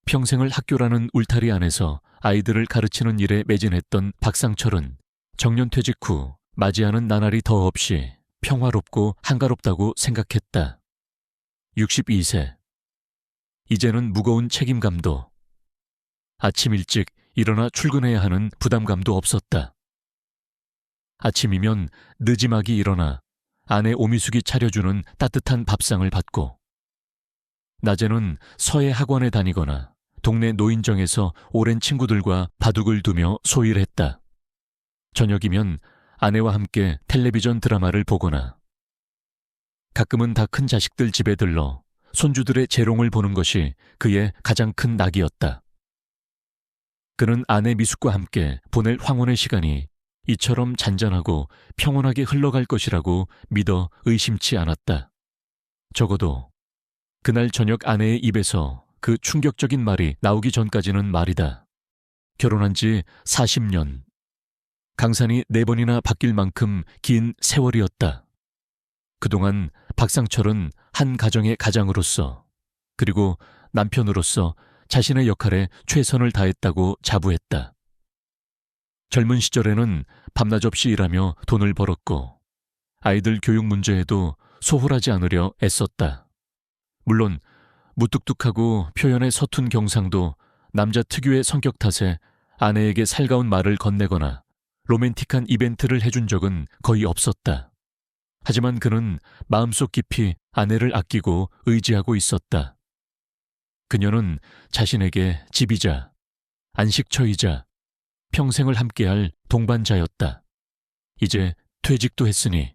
평생을 학교라는 울타리 안에서 아이들을 가르치는 일에 매진했던 박상철은 정년퇴직 후 맞이하는 나날이 더 없이 평화롭고 한가롭다고 생각했다. 62세. 이제는 무거운 책임감도, 아침 일찍 일어나 출근해야 하는 부담감도 없었다. 아침이면 늦지막이 일어나 아내 오미숙이 차려주는 따뜻한 밥상을 받고, 낮에는 서예 학원에 다니거나 동네 노인정에서 오랜 친구들과 바둑을 두며 소일했다. 저녁이면 아내와 함께 텔레비전 드라마를 보거나, 가끔은 다 큰 자식들 집에 들러 손주들의 재롱을 보는 것이 그의 가장 큰 낙이었다. 그는 아내 미숙과 함께 보낼 황혼의 시간이 이처럼 잔잔하고 평온하게 흘러갈 것이라고 믿어 의심치 않았다. 적어도 그날 저녁 아내의 입에서 그 충격적인 말이 나오기 전까지는 말이다. 결혼한 지 40년. 강산이 4번이나 바뀔 만큼 긴 세월이었다. 그동안 박상철은 한 가정의 가장으로서, 그리고 남편으로서 자신의 역할에 최선을 다했다고 자부했다. 젊은 시절에는 밤낮 없이 일하며 돈을 벌었고, 아이들 교육 문제에도 소홀하지 않으려 애썼다. 물론 무뚝뚝하고 표현에 서툰 경상도 남자 특유의 성격 탓에 아내에게 살가운 말을 건네거나 로맨틱한 이벤트를 해준 적은 거의 없었다. 하지만 그는 마음속 깊이 아내를 아끼고 의지하고 있었다. 그녀는 자신에게 집이자 안식처이자 평생을 함께할 동반자였다. 이제 퇴직도 했으니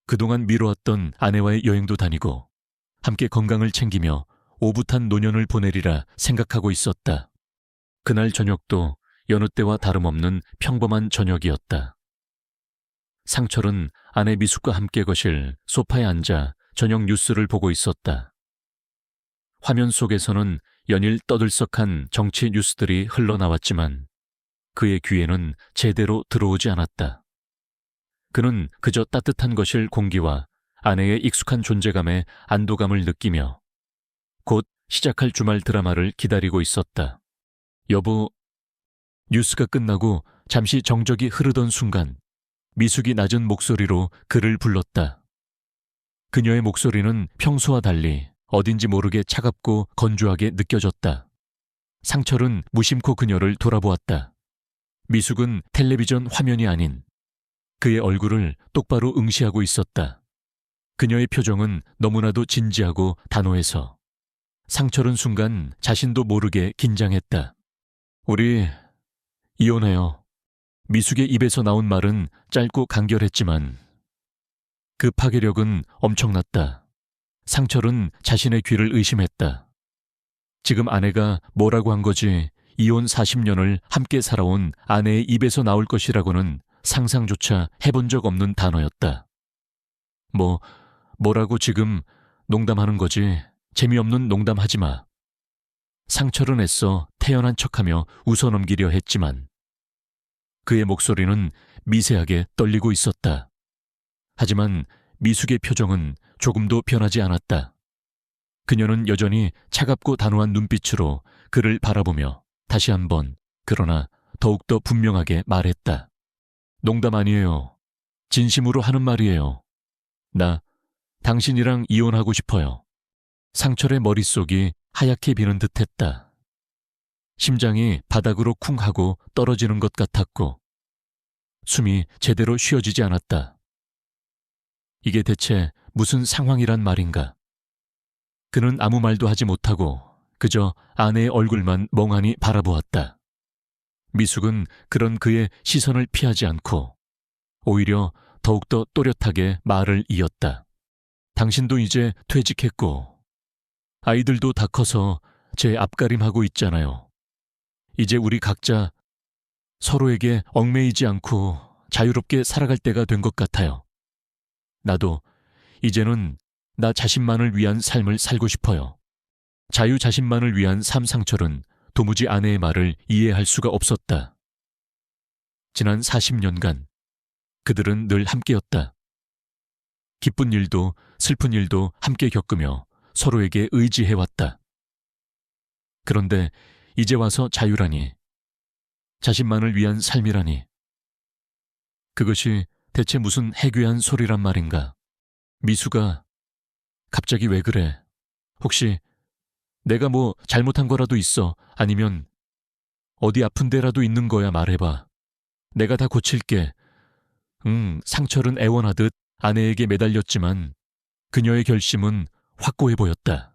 그동안 미뤄왔던 아내와의 여행도 다니고 함께 건강을 챙기며 오붓한 노년을 보내리라 생각하고 있었다. 그날 저녁도 여느 때와 다름없는 평범한 저녁이었다. 상철은 아내 미숙과 함께 거실 소파에 앉아 저녁 뉴스를 보고 있었다. 화면 속에서는 연일 떠들썩한 정치 뉴스들이 흘러나왔지만 그의 귀에는 제대로 들어오지 않았다. 그는 그저 따뜻한 거실 공기와 아내의 익숙한 존재감에 안도감을 느끼며 곧 시작할 주말 드라마를 기다리고 있었다. 여보, 뉴스가 끝나고 잠시 정적이 흐르던 순간 미숙이 낮은 목소리로 그를 불렀다. 그녀의 목소리는 평소와 달리 어딘지 모르게 차갑고 건조하게 느껴졌다. 상철은 무심코 그녀를 돌아보았다. 미숙은 텔레비전 화면이 아닌 그의 얼굴을 똑바로 응시하고 있었다. 그녀의 표정은 너무나도 진지하고 단호해서 상철은 순간 자신도 모르게 긴장했다. 우리 이혼해요. 미숙의 입에서 나온 말은 짧고 간결했지만 그 파괴력은 엄청났다. 상철은 자신의 귀를 의심했다. 지금 아내가 뭐라고 한 거지 이혼 40년을 함께 살아온 아내의 입에서 나올 것이라고는 상상조차 해본 적 없는 단어였다. 뭐라고 지금 농담하는 거지. 재미없는 농담하지 마. 상철은 애써 태연한 척하며 웃어넘기려 했지만 그의 목소리는 미세하게 떨리고 있었다. 하지만 미숙의 표정은 조금도 변하지 않았다. 그녀는 여전히 차갑고 단호한 눈빛으로 그를 바라보며 다시 한번, 그러나 더욱더 분명하게 말했다. 농담 아니에요. 진심으로 하는 말이에요. 나 당신이랑 이혼하고 싶어요. 상철의 머릿속이 하얗게 비는 듯했다. 심장이 바닥으로 쿵 하고 떨어지는 것 같았고 숨이 제대로 쉬어지지 않았다. 이게 대체 무슨 상황이란 말인가? 그는 아무 말도 하지 못하고 그저 아내의 얼굴만 멍하니 바라보았다. 미숙은 그런 그의 시선을 피하지 않고 오히려 더욱더 또렷하게 말을 이었다. 당신도 이제 퇴직했고 아이들도 다 커서 제 앞가림하고 있잖아요. 이제 우리 각자 서로에게 얽매이지 않고 자유롭게 살아갈 때가 된 것 같아요. 나도 이제는 나 자신만을 위한 삶을 살고 싶어요. 자유 자신만을 위한 삶. 상철은 도무지 아내의 말을 이해할 수가 없었다. 지난 40년간 그들은 늘 함께였다. 기쁜 일도 슬픈 일도 함께 겪으며 서로에게 의지해왔다. 그런데 이제 와서 자유라니. 자신만을 위한 삶이라니. 그것이 대체 무슨 해괴한 소리란 말인가. 미수가 갑자기 왜 그래? 혹시 내가 뭐 잘못한 거라도 있어? 아니면 어디 아픈 데라도 있는 거야? 말해봐. 내가 다 고칠게. 상철은 애원하듯 아내에게 매달렸지만 그녀의 결심은 확고해 보였다.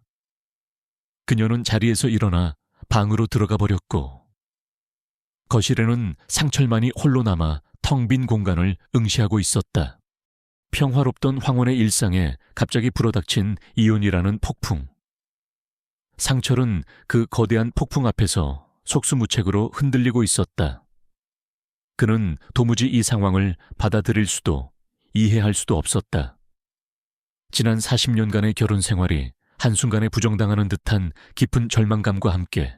그녀는 자리에서 일어나 방으로 들어가 버렸고 거실에는 상철만이 홀로 남아 텅 빈 공간을 응시하고 있었다. 평화롭던 황혼의 일상에 갑자기 불어닥친 이혼이라는 폭풍. 상철은 그 거대한 폭풍 앞에서 속수무책으로 흔들리고 있었다. 그는 도무지 이 상황을 받아들일 수도 이해할 수도 없었다. 지난 40년간의 결혼 생활이 한순간에 부정당하는 듯한 깊은 절망감과 함께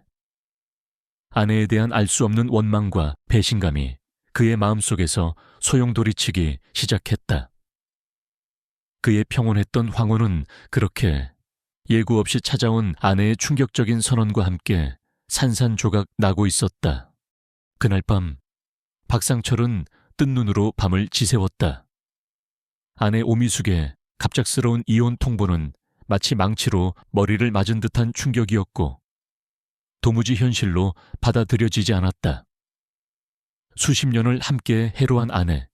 아내에 대한 알 수 없는 원망과 배신감이 그의 마음속에서 소용돌이치기 시작했다. 그의 평온했던 황혼은 그렇게 예고 없이 찾아온 아내의 충격적인 선언과 함께 산산조각 나고 있었다. 그날 밤 박상철은 뜬 눈으로 밤을 지새웠다. 아내 오미숙의 갑작스러운 이혼 통보는 마치 망치로 머리를 맞은 듯한 충격이었고 도무지 현실로 받아들여지지 않았다. 수십 년을 함께 해로한 아내,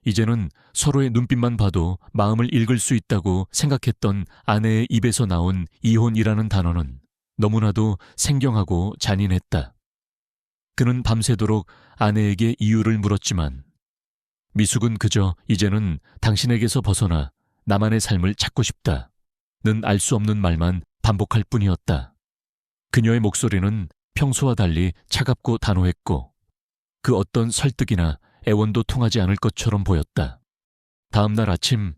이제는 서로의 눈빛만 봐도 마음을 읽을 수 있다고 생각했던 아내의 입에서 나온 이혼이라는 단어는 너무나도 생경하고 잔인했다. 그는 밤새도록 아내에게 이유를 물었지만 미숙은 그저 이제는 당신에게서 벗어나 나만의 삶을 찾고 싶다는 알 수 없는 말만 반복할 뿐이었다. 그녀의 목소리는 평소와 달리 차갑고 단호했고 그 어떤 설득이나 애원도 통하지 않을 것처럼 보였다. 다음 날 아침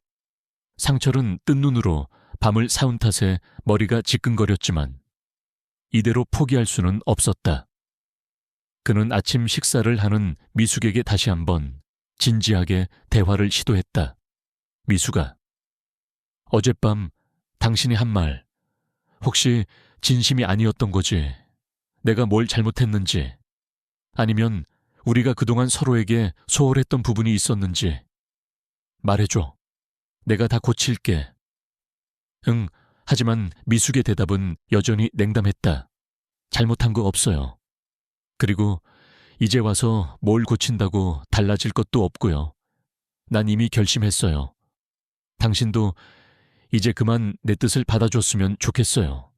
상철은 뜬 눈으로 밤을 사운 탓에 머리가 지끈거렸지만 이대로 포기할 수는 없었다. 그는 아침 식사를 하는 미숙에게 다시 한번 진지하게 대화를 시도했다. 미숙아, 어젯밤 당신이 한 말 혹시 진심이 아니었던 거지? 내가 뭘 잘못했는지 아니면 우리가 그동안 서로에게 소홀했던 부분이 있었는지 말해줘. 내가 다 고칠게. 응, 하지만 미숙의 대답은 여전히 냉담했다. 잘못한 거 없어요. 그리고 이제 와서 뭘 고친다고 달라질 것도 없고요. 난 이미 결심했어요. 당신도 이제 그만 내 뜻을 받아줬으면 좋겠어요.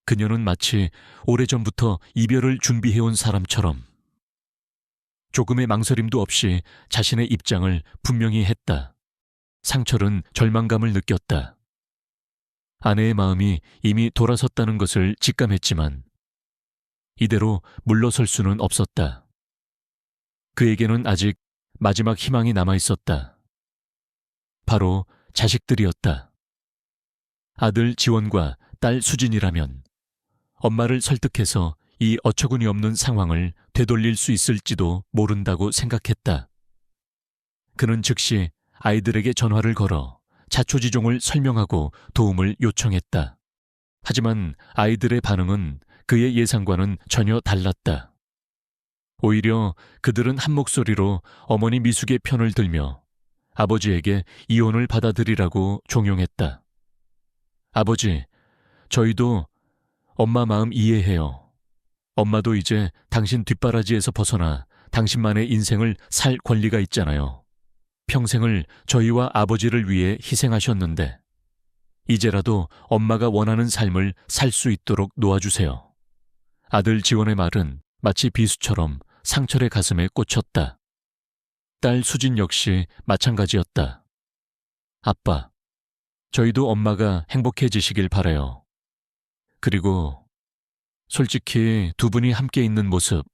그녀는 마치 오래전부터 이별을 준비해온 사람처럼 조금의 망설임도 없이 자신의 입장을 분명히 했다. 상철은 절망감을 느꼈다. 아내의 마음이 이미 돌아섰다는 것을 직감했지만 이대로 물러설 수는 없었다. 그에게는 아직 마지막 희망이 남아있었다. 바로 자식들이었다. 아들 지원과 딸 수진이라면 엄마를 설득해서 이 어처구니 없는 상황을 되돌릴 수 있을지도 모른다고 생각했다. 그는 즉시 아이들에게 전화를 걸어 자초지종을 설명하고 도움을 요청했다. 하지만 아이들의 반응은 그의 예상과는 전혀 달랐다. 오히려 그들은 한 목소리로 어머니 미숙의 편을 들며 아버지에게 이혼을 받아들이라고 종용했다. 아버지, 저희도 엄마 마음 이해해요. 엄마도 이제 당신 뒷바라지에서 벗어나 당신만의 인생을 살 권리가 있잖아요. 평생을 저희와 아버지를 위해 희생하셨는데 이제라도 엄마가 원하는 삶을 살 수 있도록 놓아주세요. 아들 지원의 말은 마치 비수처럼 상철의 가슴에 꽂혔다. 딸 수진 역시 마찬가지였다. 아빠, 저희도 엄마가 행복해지시길 바라요. 그리고 솔직히 두 분이 함께 있는 모습,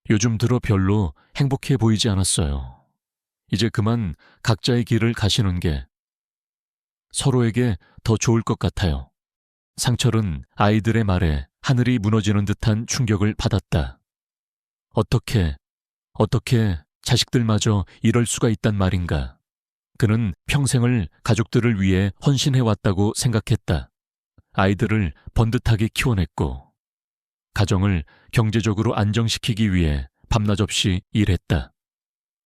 요즘 들어 별로 행복해 보이지 않았어요. 이제 그만 각자의 길을 가시는 게 서로에게 더 좋을 것 같아요. 상철은 아이들의 말에 하늘이 무너지는 듯한 충격을 받았다. 어떻게 자식들마저 이럴 수가 있단 말인가. 그는 평생을 가족들을 위해 헌신해왔다고 생각했다. 아이들을 번듯하게 키워냈고 가정을 경제적으로 안정시키기 위해 밤낮 없이 일했다.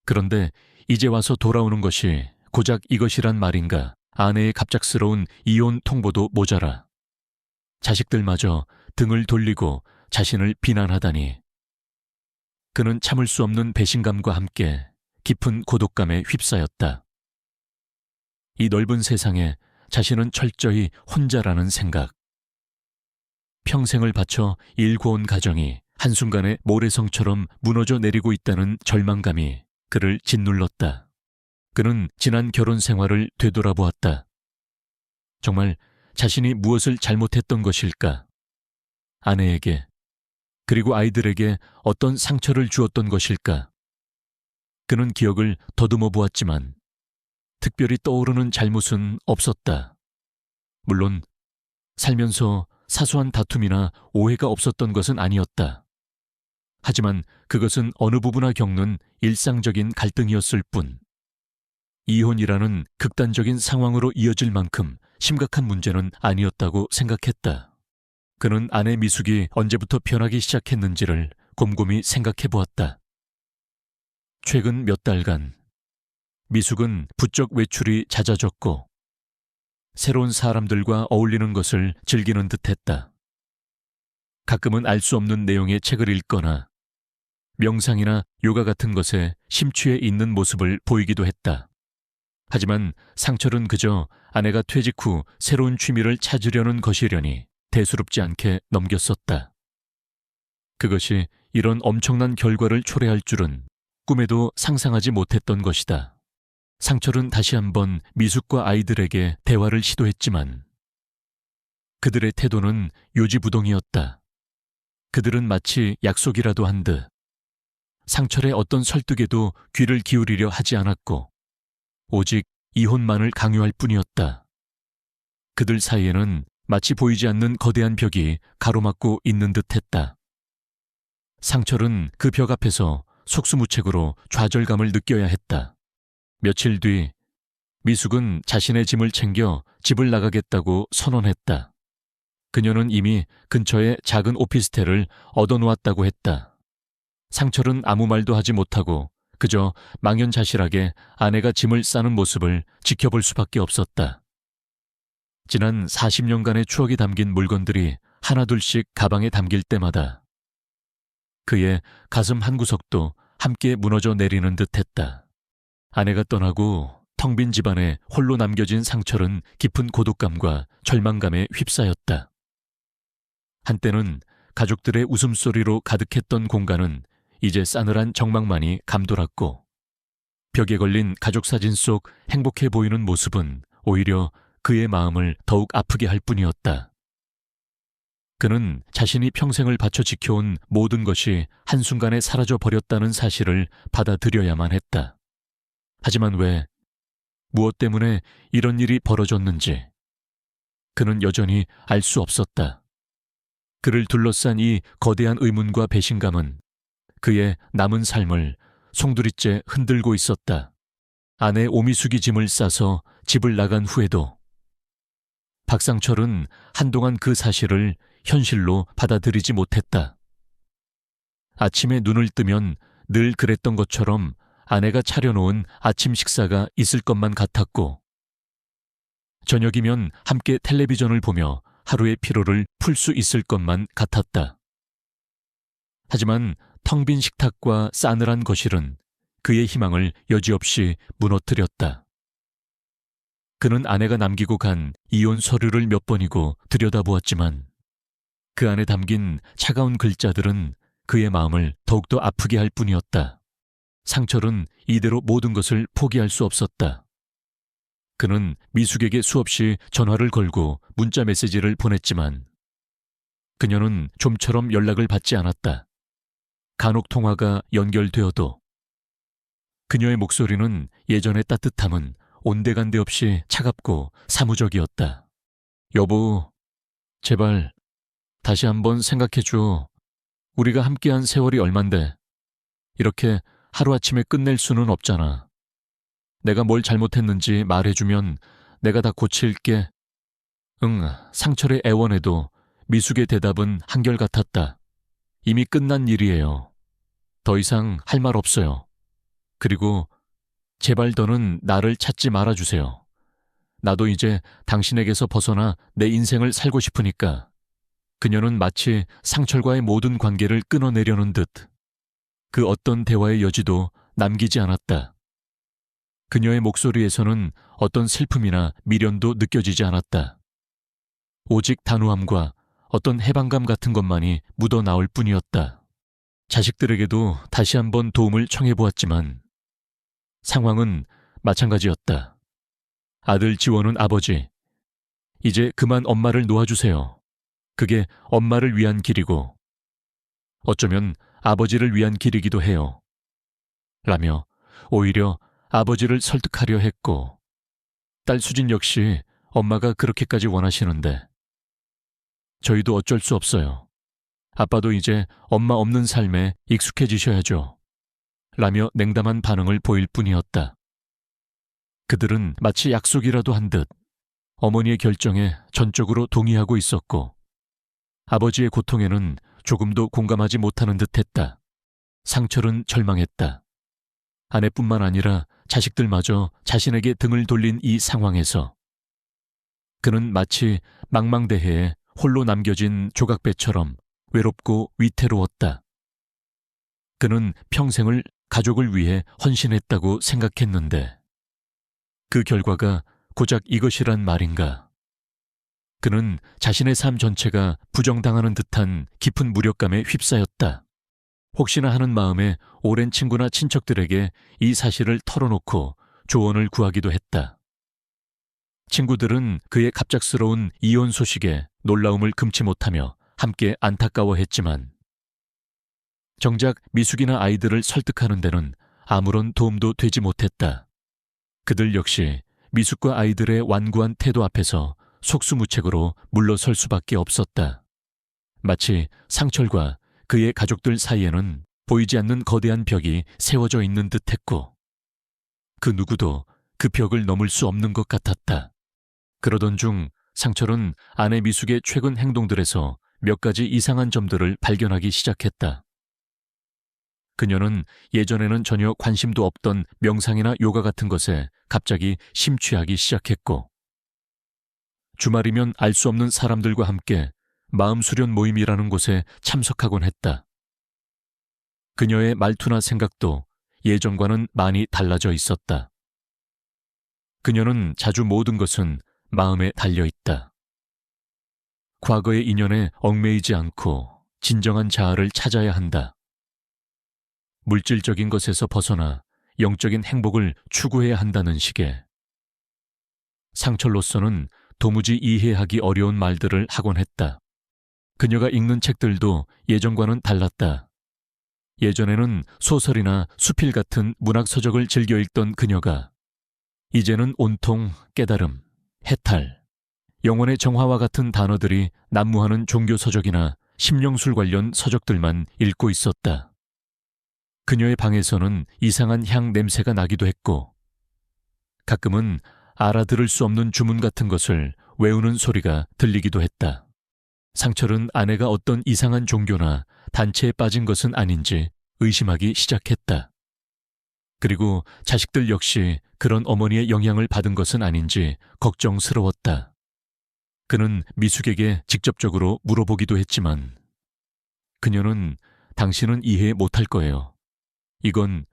그런데 이제 와서 돌아오는 것이 고작 이것이란 말인가. 아내의 갑작스러운 이혼 통보도 모자라 자식들마저 등을 돌리고 자신을 비난하다니. 그는 참을 수 없는 배신감과 함께 깊은 고독감에 휩싸였다. 이 넓은 세상에 자신은 철저히 혼자라는 생각. 평생을 바쳐 일궈온 가정이 한순간에 모래성처럼 무너져 내리고 있다는 절망감이 그를 짓눌렀다. 그는 지난 결혼 생활을 되돌아보았다. 정말 자신이 무엇을 잘못했던 것일까? 아내에게, 그리고 아이들에게 어떤 상처를 주었던 것일까? 그는 기억을 더듬어 보았지만 특별히 떠오르는 잘못은 없었다. 물론 살면서 사소한 다툼이나 오해가 없었던 것은 아니었다. 하지만 그것은 어느 부부나 겪는 일상적인 갈등이었을 뿐. 이혼이라는 극단적인 상황으로 이어질 만큼 심각한 문제는 아니었다고 생각했다. 그는 아내 미숙이 언제부터 변하기 시작했는지를 곰곰이 생각해 보았다. 최근 몇 달간 미숙은 부쩍 외출이 잦아졌고 새로운 사람들과 어울리는 것을 즐기는 듯했다. 가끔은 알 수 없는 내용의 책을 읽거나 명상이나 요가 같은 것에 심취해 있는 모습을 보이기도 했다. 하지만 상철은 그저 아내가 퇴직 후 새로운 취미를 찾으려는 것이려니 대수롭지 않게 넘겼었다. 그것이 이런 엄청난 결과를 초래할 줄은 꿈에도 상상하지 못했던 것이다. 상철은 다시 한번 미숙과 아이들에게 대화를 시도했지만 그들의 태도는 요지부동이었다. 그들은 마치 약속이라도 한 듯 상철의 어떤 설득에도 귀를 기울이려 하지 않았고 오직 이혼만을 강요할 뿐이었다. 그들 사이에는 마치 보이지 않는 거대한 벽이 가로막고 있는 듯했다. 상철은 그 벽 앞에서 속수무책으로 좌절감을 느껴야 했다. 며칠 뒤 미숙은 자신의 짐을 챙겨 집을 나가겠다고 선언했다. 그녀는 이미 근처에 작은 오피스텔을 얻어놓았다고 했다. 상철은 아무 말도 하지 못하고 그저 망연자실하게 아내가 짐을 싸는 모습을 지켜볼 수밖에 없었다. 지난 40년간의 추억이 담긴 물건들이 하나둘씩 가방에 담길 때마다 그의 가슴 한구석도 함께 무너져 내리는 듯했다. 아내가 떠나고 텅 빈 집안에 홀로 남겨진 상철은 깊은 고독감과 절망감에 휩싸였다. 한때는 가족들의 웃음소리로 가득했던 공간은 이제 싸늘한 정막만이 감돌았고 벽에 걸린 가족 사진 속 행복해 보이는 모습은 오히려 그의 마음을 더욱 아프게 할 뿐이었다. 그는 자신이 평생을 바쳐 지켜온 모든 것이 한순간에 사라져 버렸다는 사실을 받아들여야만 했다. 하지만 왜, 무엇 때문에 이런 일이 벌어졌는지 그는 여전히 알 수 없었다. 그를 둘러싼 이 거대한 의문과 배신감은 그의 남은 삶을 송두리째 흔들고 있었다. 아내 오미숙이 짐을 싸서 집을 나간 후에도 박상철은 한동안 그 사실을 현실로 받아들이지 못했다. 아침에 눈을 뜨면 늘 그랬던 것처럼 아내가 차려놓은 아침 식사가 있을 것만 같았고 저녁이면 함께 텔레비전을 보며 하루의 피로를 풀 수 있을 것만 같았다. 하지만 텅 빈 식탁과 싸늘한 거실은 그의 희망을 여지없이 무너뜨렸다. 그는 아내가 남기고 간 이혼 서류를 몇 번이고 들여다보았지만 그 안에 담긴 차가운 글자들은 그의 마음을 더욱더 아프게 할 뿐이었다. 상철은 이대로 모든 것을 포기할 수 없었다. 그는 미숙에게 수없이 전화를 걸고 문자 메시지를 보냈지만 그녀는 좀처럼 연락을 받지 않았다. 간혹 통화가 연결되어도 그녀의 목소리는 예전의 따뜻함은 온데간데 없이 차갑고 사무적이었다. 여보, 제발 다시 한번 생각해줘. 우리가 함께한 세월이 얼만데 이렇게 하루아침에 끝낼 수는 없잖아. 내가 뭘 잘못했는지 말해주면 내가 다 고칠게. 응, 상철의 애원에도 미숙의 대답은 한결같았다. 이미 끝난 일이에요. 더 이상 할 말 없어요. 그리고 제발 더는 나를 찾지 말아주세요. 나도 이제 당신에게서 벗어나 내 인생을 살고 싶으니까. 그녀는 마치 상철과의 모든 관계를 끊어내려는 듯 그 어떤 대화의 여지도 남기지 않았다. 그녀의 목소리에서는 어떤 슬픔이나 미련도 느껴지지 않았다. 오직 단호함과 어떤 해방감 같은 것만이 묻어나올 뿐이었다. 자식들에게도 다시 한번 도움을 청해보았지만 상황은 마찬가지였다. 아들 지원은 아버지, 이제 그만 엄마를 놓아주세요. 그게 엄마를 위한 길이고 어쩌면 아버지를 위한 길이기도 해요. 라며 오히려 아버지를 설득하려 했고 딸 수진 역시 엄마가 그렇게까지 원하시는데 저희도 어쩔 수 없어요. 아빠도 이제 엄마 없는 삶에 익숙해지셔야죠. 라며 냉담한 반응을 보일 뿐이었다. 그들은 마치 약속이라도 한 듯 어머니의 결정에 전적으로 동의하고 있었고 아버지의 고통에는 조금도 공감하지 못하는 듯했다. 상철은 절망했다. 아내뿐만 아니라 자식들마저 자신에게 등을 돌린 이 상황에서 그는 마치 망망대해에 홀로 남겨진 조각배처럼 외롭고 위태로웠다. 그는 평생을 가족을 위해 헌신했다고 생각했는데 그 결과가 고작 이것이란 말인가. 그는 자신의 삶 전체가 부정당하는 듯한 깊은 무력감에 휩싸였다. 혹시나 하는 마음에 오랜 친구나 친척들에게 이 사실을 털어놓고 조언을 구하기도 했다. 친구들은 그의 갑작스러운 이혼 소식에 놀라움을 금치 못하며 함께 안타까워했지만 정작 미숙이나 아이들을 설득하는 데는 아무런 도움도 되지 못했다. 그들 역시 미숙과 아이들의 완고한 태도 앞에서 속수무책으로 물러설 수밖에 없었다. 마치 상철과 그의 가족들 사이에는 보이지 않는 거대한 벽이 세워져 있는 듯했고 그 누구도 그 벽을 넘을 수 없는 것 같았다. 그러던 중 상철은 아내 미숙의 최근 행동들에서 몇 가지 이상한 점들을 발견하기 시작했다. 그녀는 예전에는 전혀 관심도 없던 명상이나 요가 같은 것에 갑자기 심취하기 시작했고 주말이면 알 수 없는 사람들과 함께 마음 수련 모임이라는 곳에 참석하곤 했다. 그녀의 말투나 생각도 예전과는 많이 달라져 있었다. 그녀는 자주 모든 것은 마음에 달려 있다. 과거의 인연에 얽매이지 않고 진정한 자아를 찾아야 한다. 물질적인 것에서 벗어나 영적인 행복을 추구해야 한다는 식의. 상철로서는 도무지 이해하기 어려운 말들을 하곤 했다. 그녀가 읽는 책들도 예전과는 달랐다. 예전에는 소설이나 수필 같은 문학 서적을 즐겨 읽던 그녀가 이제는 온통 깨달음, 해탈, 영혼의 정화와 같은 단어들이 난무하는 종교 서적이나 심령술 관련 서적들만 읽고 있었다. 그녀의 방에서는 이상한 향 냄새가 나기도 했고 가끔은 알아들을 수 없는 주문 같은 것을 외우는 소리가 들리기도 했다. 상철은 아내가 어떤 이상한 종교나 단체에 빠진 것은 아닌지 의심하기 시작했다. 그리고 자식들 역시 그런 어머니의 영향을 받은 것은 아닌지 걱정스러웠다. 그는 미숙에게 직접적으로 물어보기도 했지만 그녀는 당신은 이해 못할 거예요. 이건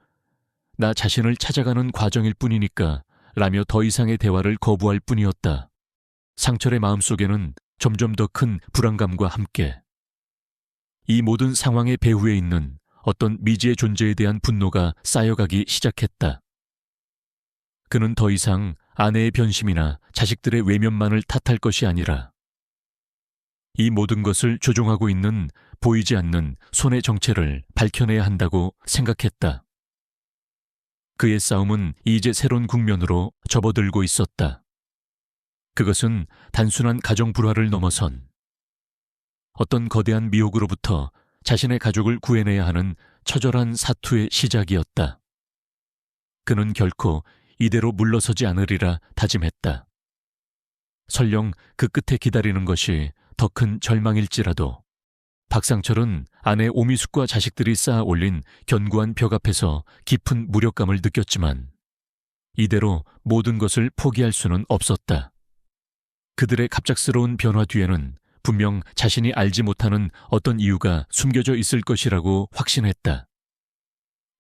나 자신을 찾아가는 과정일 뿐이니까 라며 더 이상의 대화를 거부할 뿐이었다. 상철의 마음속에는 점점 더 큰 불안감과 함께 이 모든 상황의 배후에 있는 어떤 미지의 존재에 대한 분노가 쌓여가기 시작했다. 그는 더 이상 아내의 변심이나 자식들의 외면만을 탓할 것이 아니라 이 모든 것을 조종하고 있는 보이지 않는 손의 정체를 밝혀내야 한다고 생각했다. 그의 싸움은 이제 새로운 국면으로 접어들고 있었다. 그것은 단순한 가정 불화를 넘어선 어떤 거대한 미혹으로부터 자신의 가족을 구해내야 하는 처절한 사투의 시작이었다. 그는 결코 이대로 물러서지 않으리라 다짐했다. 설령 그 끝에 기다리는 것이 더 큰 절망일지라도 박상철은 아내 오미숙과 자식들이 쌓아 올린 견고한 벽 앞에서 깊은 무력감을 느꼈지만 이대로 모든 것을 포기할 수는 없었다. 그들의 갑작스러운 변화 뒤에는 분명 자신이 알지 못하는 어떤 이유가 숨겨져 있을 것이라고 확신했다.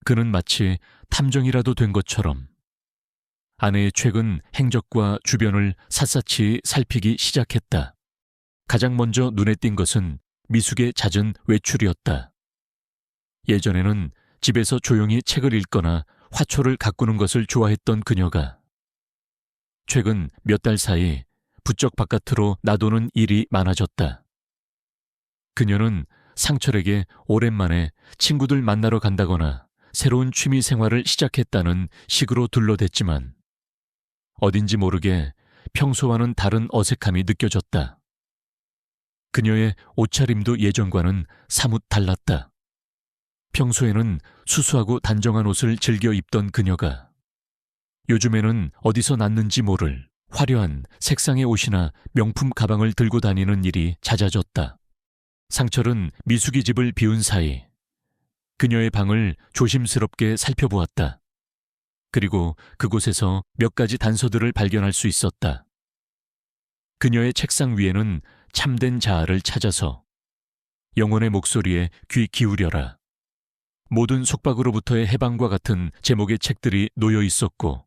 그는 마치 탐정이라도 된 것처럼 아내의 최근 행적과 주변을 샅샅이 살피기 시작했다. 가장 먼저 눈에 띈 것은 미숙의 잦은 외출이었다. 예전에는 집에서 조용히 책을 읽거나 화초를 가꾸는 것을 좋아했던 그녀가 최근 몇 달 사이 부쩍 바깥으로 나도는 일이 많아졌다. 그녀는 상철에게 오랜만에 친구들 만나러 간다거나 새로운 취미 생활을 시작했다는 식으로 둘러댔지만 어딘지 모르게 평소와는 다른 어색함이 느껴졌다. 그녀의 옷차림도 예전과는 사뭇 달랐다. 평소에는 수수하고 단정한 옷을 즐겨 입던 그녀가 요즘에는 어디서 났는지 모를 화려한 색상의 옷이나 명품 가방을 들고 다니는 일이 잦아졌다. 상철은 미숙이 집을 비운 사이 그녀의 방을 조심스럽게 살펴보았다. 그리고 그곳에서 몇 가지 단서들을 발견할 수 있었다. 그녀의 책상 위에는 참된 자아를 찾아서 영혼의 목소리에 귀 기울여라. 모든 속박으로부터의 해방과 같은 제목의 책들이 놓여 있었고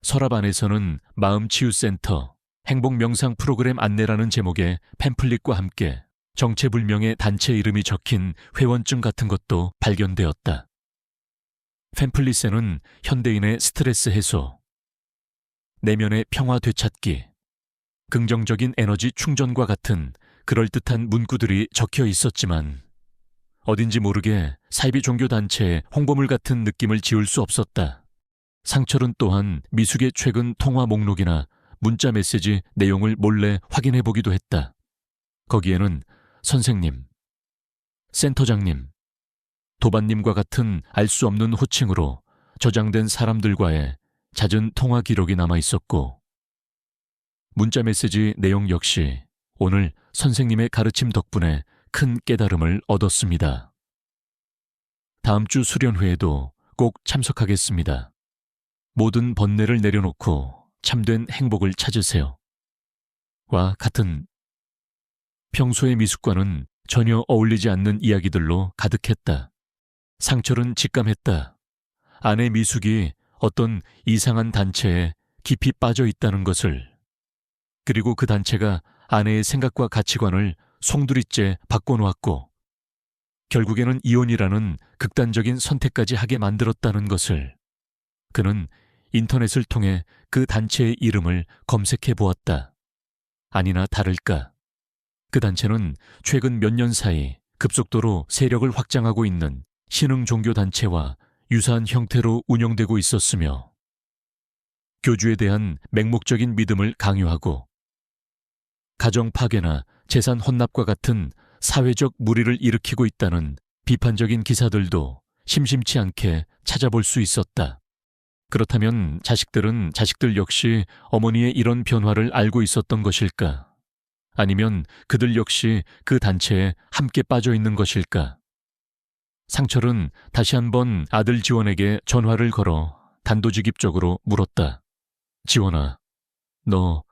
서랍 안에서는 마음치유센터, 행복명상 프로그램 안내라는 제목의 팸플릿과 함께 정체불명의 단체 이름이 적힌 회원증 같은 것도 발견되었다. 팸플릿에는 현대인의 스트레스 해소, 내면의 평화 되찾기, 긍정적인 에너지 충전과 같은 그럴듯한 문구들이 적혀 있었지만 어딘지 모르게 사이비 종교단체의 홍보물 같은 느낌을 지울 수 없었다. 상철은 또한 미숙의 최근 통화 목록이나 문자 메시지 내용을 몰래 확인해 보기도 했다. 거기에는 선생님, 센터장님, 도반님과 같은 알 수 없는 호칭으로 저장된 사람들과의 잦은 통화 기록이 남아 있었고 문자 메시지 내용 역시 오늘 선생님의 가르침 덕분에 큰 깨달음을 얻었습니다. 다음 주 수련회에도 꼭 참석하겠습니다. 모든 번뇌를 내려놓고 참된 행복을 찾으세요. 와 같은 평소의 미숙과는 전혀 어울리지 않는 이야기들로 가득했다. 상철은 직감했다. 아내 미숙이 어떤 이상한 단체에 깊이 빠져 있다는 것을. 그리고 그 단체가 아내의 생각과 가치관을 송두리째 바꿔놓았고 결국에는 이혼이라는 극단적인 선택까지 하게 만들었다는 것을. 그는 인터넷을 통해 그 단체의 이름을 검색해 보았다. 아니나 다를까. 그 단체는 최근 몇 년 사이 급속도로 세력을 확장하고 있는 신흥 종교단체와 유사한 형태로 운영되고 있었으며 교주에 대한 맹목적인 믿음을 강요하고 가정 파괴나 재산 헌납과 같은 사회적 무리를 일으키고 있다는 비판적인 기사들도 심심치 않게 찾아볼 수 있었다. 그렇다면 자식들은 자식들 역시 어머니의 이런 변화를 알고 있었던 것일까? 아니면 그들 역시 그 단체에 함께 빠져 있는 것일까? 상철은 다시 한번 아들 지원에게 전화를 걸어 단도직입적으로 물었다. 지원아, 너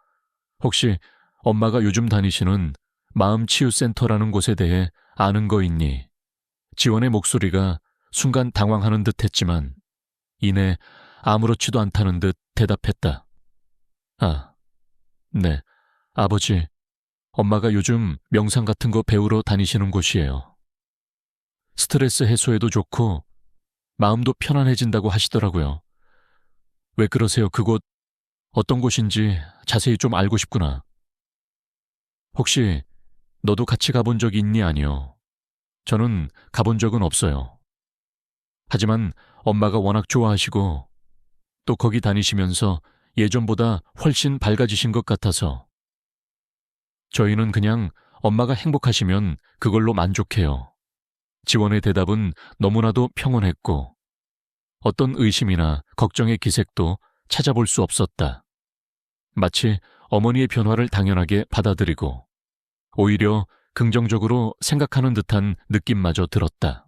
혹시 엄마가 요즘 다니시는 마음치유센터라는 곳에 대해 아는 거 있니? 지원의 목소리가 순간 당황하는 듯 했지만 이내 아무렇지도 않다는 듯 대답했다. 아, 네, 아버지, 엄마가 요즘 명상 같은 거 배우러 다니시는 곳이에요. 스트레스 해소에도 좋고 마음도 편안해진다고 하시더라고요. 왜 그러세요? 그곳 어떤 곳인지 자세히 좀 알고 싶구나. 혹시 너도 같이 가본 적 있니? 아니요. 저는 가본 적은 없어요. 하지만 엄마가 워낙 좋아하시고 또 거기 다니시면서 예전보다 훨씬 밝아지신 것 같아서 저희는 그냥 엄마가 행복하시면 그걸로 만족해요. 지원의 대답은 너무나도 평온했고 어떤 의심이나 걱정의 기색도 찾아볼 수 없었다. 마치 어머니의 변화를 당연하게 받아들이고 오히려 긍정적으로 생각하는 듯한 느낌마저 들었다.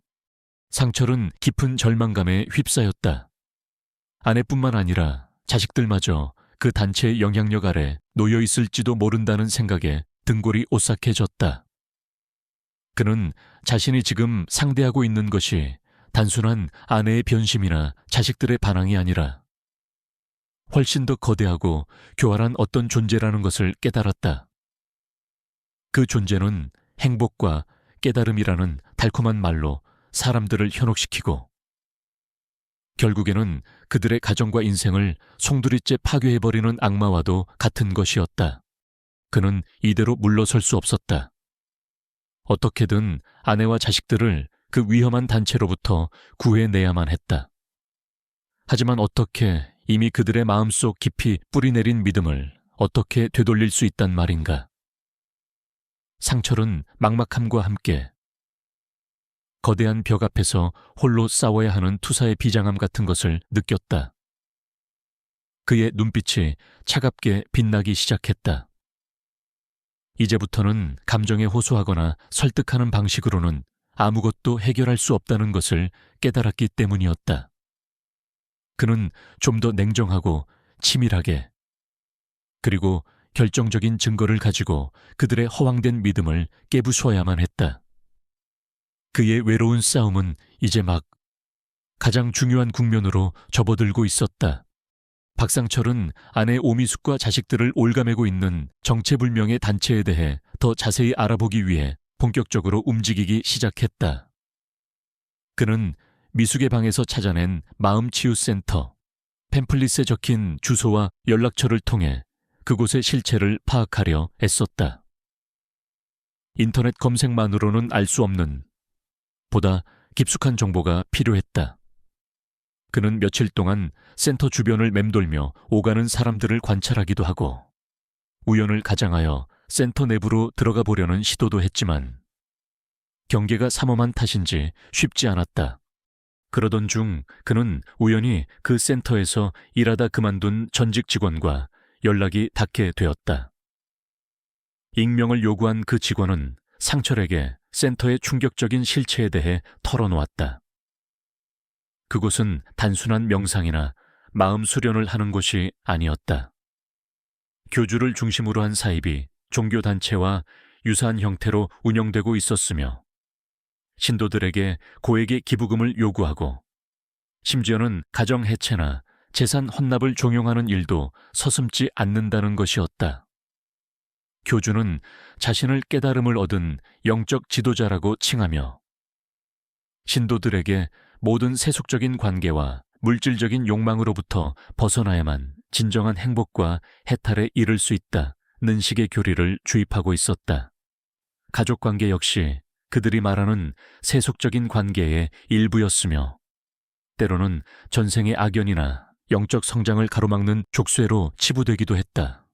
상철은 깊은 절망감에 휩싸였다. 아내뿐만 아니라 자식들마저 그 단체의 영향력 아래 놓여 있을지도 모른다는 생각에 등골이 오싹해졌다. 그는 자신이 지금 상대하고 있는 것이 단순한 아내의 변심이나 자식들의 반항이 아니라 훨씬 더 거대하고 교활한 어떤 존재라는 것을 깨달았다. 그 존재는 행복과 깨달음이라는 달콤한 말로 사람들을 현혹시키고 결국에는 그들의 가정과 인생을 송두리째 파괴해버리는 악마와도 같은 것이었다. 그는 이대로 물러설 수 없었다. 어떻게든 아내와 자식들을 그 위험한 단체로부터 구해내야만 했다. 하지만 어떻게 이미 그들의 마음속 깊이 뿌리내린 믿음을 어떻게 되돌릴 수 있단 말인가. 상철은 막막함과 함께 거대한 벽 앞에서 홀로 싸워야 하는 투사의 비장함 같은 것을 느꼈다. 그의 눈빛이 차갑게 빛나기 시작했다. 이제부터는 감정에 호소하거나 설득하는 방식으로는 아무것도 해결할 수 없다는 것을 깨달았기 때문이었다. 그는 좀 더 냉정하고 치밀하게 그리고 결정적인 증거를 가지고 그들의 허황된 믿음을 깨부숴야만 했다. 그의 외로운 싸움은 이제 막 가장 중요한 국면으로 접어들고 있었다. 박상철은 아내 오미숙과 자식들을 옭아매고 있는 정체불명의 단체에 대해 더 자세히 알아보기 위해 본격적으로 움직이기 시작했다. 그는 미숙의 방에서 찾아낸 마음치유센터, 팸플릿에 적힌 주소와 연락처를 통해 그곳의 실체를 파악하려 애썼다. 인터넷 검색만으로는 알 수 없는 보다 깊숙한 정보가 필요했다. 그는 며칠 동안 센터 주변을 맴돌며 오가는 사람들을 관찰하기도 하고 우연을 가장하여 센터 내부로 들어가 보려는 시도도 했지만 경계가 삼엄한 탓인지 쉽지 않았다. 그러던 중 그는 우연히 그 센터에서 일하다 그만둔 전직 직원과 연락이 닿게 되었다. 익명을 요구한 그 직원은 상철에게 센터의 충격적인 실체에 대해 털어놓았다. 그곳은 단순한 명상이나 마음 수련을 하는 곳이 아니었다. 교주를 중심으로 한 사입이 종교단체와 유사한 형태로 운영되고 있었으며 신도들에게 고액의 기부금을 요구하고 심지어는 가정 해체나 재산 헌납을 종용하는 일도 서슴지 않는다는 것이었다. 교주는 자신을 깨달음을 얻은 영적 지도자라고 칭하며 신도들에게 모든 세속적인 관계와 물질적인 욕망으로부터 벗어나야만 진정한 행복과 해탈에 이를 수 있다는 식의 교리를 주입하고 있었다. 가족관계 역시 그들이 말하는 세속적인 관계의 일부였으며 때로는 전생의 악연이나 영적 성장을 가로막는 족쇄로 치부되기도 했다.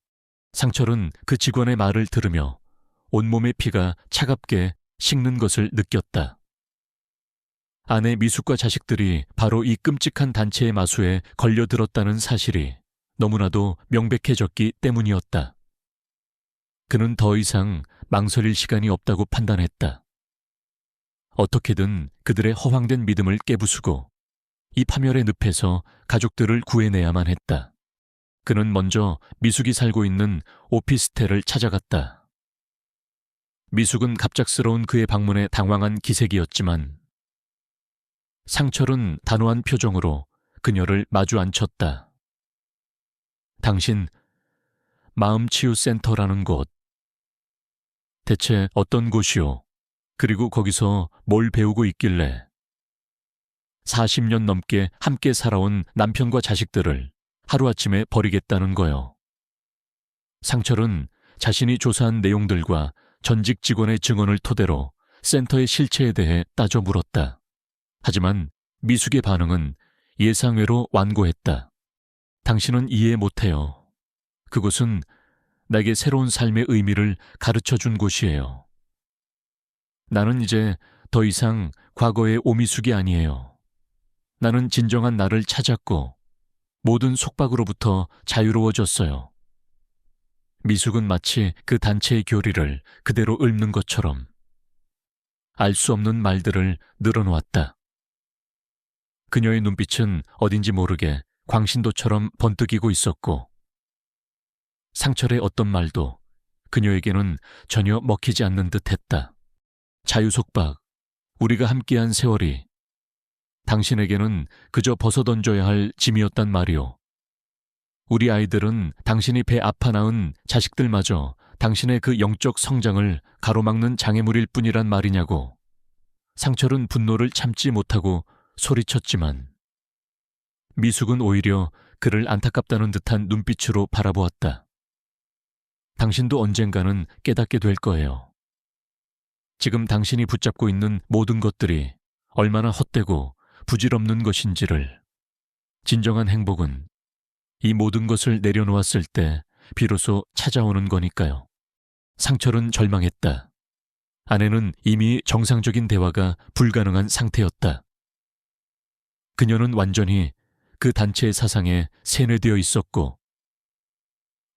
상철은 그 직원의 말을 들으며 온몸의 피가 차갑게 식는 것을 느꼈다. 아내 미숙과 자식들이 바로 이 끔찍한 단체의 마수에 걸려들었다는 사실이 너무나도 명백해졌기 때문이었다. 그는 더 이상 망설일 시간이 없다고 판단했다. 어떻게든 그들의 허황된 믿음을 깨부수고 이 파멸의 늪에서 가족들을 구해내야만 했다. 그는 먼저 미숙이 살고 있는 오피스텔을 찾아갔다. 미숙은 갑작스러운 그의 방문에 당황한 기색이었지만 상철은 단호한 표정으로 그녀를 마주 앉혔다. 당신 마음치유센터라는 곳, 대체 어떤 곳이오? 그리고 거기서 뭘 배우고 있길래 40년 넘게 함께 살아온 남편과 자식들을 하루아침에 버리겠다는 거요. 상철은 자신이 조사한 내용들과 전직 직원의 증언을 토대로 센터의 실체에 대해 따져 물었다. 하지만 미숙의 반응은 예상외로 완고했다. 당신은 이해 못해요. 그곳은 내게 새로운 삶의 의미를 가르쳐준 곳이에요. 나는 이제 더 이상 과거의 오미숙이 아니에요. 나는 진정한 나를 찾았고 모든 속박으로부터 자유로워졌어요. 미숙은 마치 그 단체의 교리를 그대로 읊는 것처럼 알 수 없는 말들을 늘어놓았다. 그녀의 눈빛은 어딘지 모르게 광신도처럼 번뜩이고 있었고 상철의 어떤 말도 그녀에게는 전혀 먹히지 않는 듯했다. 자유속박, 우리가 함께한 세월이 당신에게는 그저 벗어던져야 할 짐이었단 말이오. 우리 아이들은 당신이 배 아파 낳은 자식들마저 당신의 그 영적 성장을 가로막는 장애물일 뿐이란 말이냐고. 상철은 분노를 참지 못하고 소리쳤지만 미숙은 오히려 그를 안타깝다는 듯한 눈빛으로 바라보았다. 당신도 언젠가는 깨닫게 될 거예요. 지금 당신이 붙잡고 있는 모든 것들이 얼마나 헛되고 부질없는 것인지를. 진정한 행복은 이 모든 것을 내려놓았을 때 비로소 찾아오는 거니까요. 상철은 절망했다. 아내는 이미 정상적인 대화가 불가능한 상태였다. 그녀는 완전히 그 단체의 사상에 세뇌되어 있었고